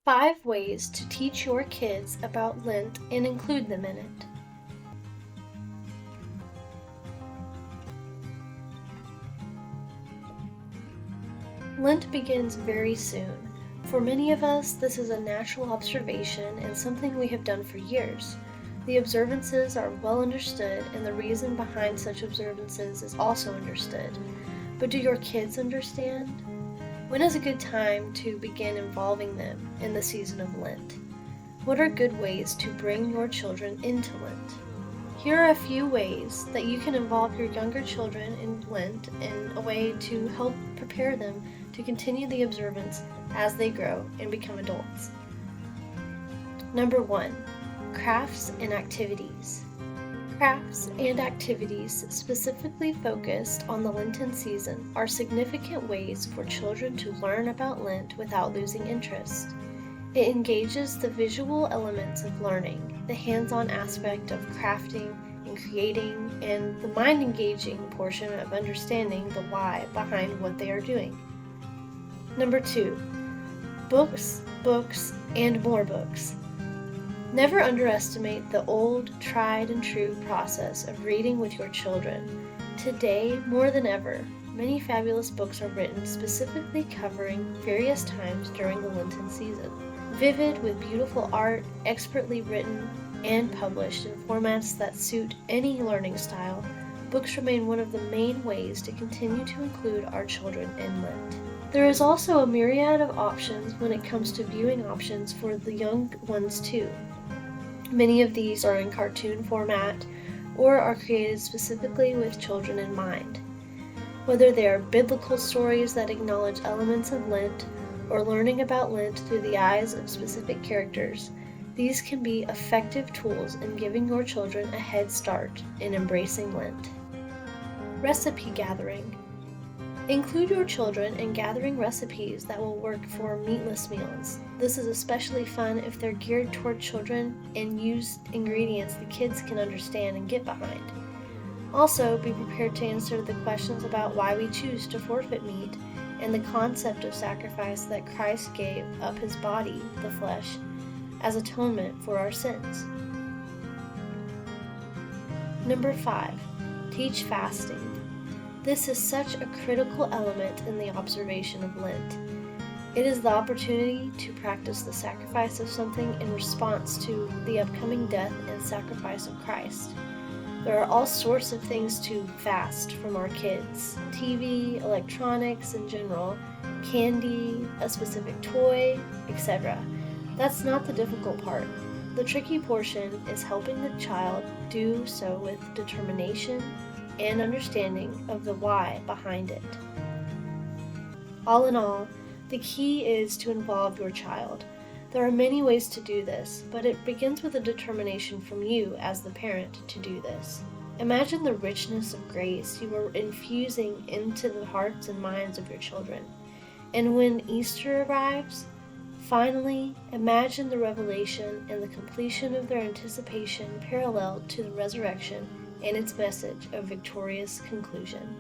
5 ways to teach your kids about Lent and include them in it. Lent begins very soon. For many of us, this is a natural observation and something we have done for years. The observances are well understood, and the reason behind such observances is also understood. But do your kids understand? When is a good time to begin involving them in the season of Lent? What are good ways to bring your children into Lent? Here are a few ways that you can involve your younger children in Lent in a way to help prepare them to continue the observance as they grow and become adults. Number 1, crafts and activities. Crafts and activities specifically focused on the Lenten season are significant ways for children to learn about Lent without losing interest. It engages the visual elements of learning, the hands-on aspect of crafting and creating, and the mind-engaging portion of understanding the why behind what they are doing. Number 2, books, and more books. Never underestimate the old, tried and true process of reading with your children. Today, more than ever, many fabulous books are written specifically covering various times during the Lenten season. Vivid with beautiful art, expertly written and published in formats that suit any learning style, books remain one of the main ways to continue to include our children in Lent. There is also a myriad of options when it comes to viewing options for the young ones too. Many of these are in cartoon format or are created specifically with children in mind. Whether they are biblical stories that acknowledge elements of Lent or learning about Lent through the eyes of specific characters, these can be effective tools in giving your children a head start in embracing Lent. Recipe gathering. Include your children in gathering recipes that will work for meatless meals. This is especially fun if they're geared toward children and use ingredients the kids can understand and get behind. Also, be prepared to answer the questions about why we choose to forfeit meat and the concept of sacrifice that Christ gave up his body, the flesh, as atonement for our sins. Number 5, teach fasting. This is such a critical element in the observation of Lent. It is the opportunity to practice the sacrifice of something in response to the upcoming death and sacrifice of Christ. There are all sorts of things to fast from our kids: TV, electronics in general, candy, a specific toy, etc. That's not the difficult part. The tricky portion is helping the child do so with determination and understanding of the why behind it. All in all, the key is to involve your child. There are many ways to do this, but it begins with a determination from you as the parent to do this. Imagine the richness of grace you are infusing into the hearts and minds of your children. And when Easter arrives, finally, imagine the revelation and the completion of their anticipation parallel to the resurrection and its message of victorious conclusion.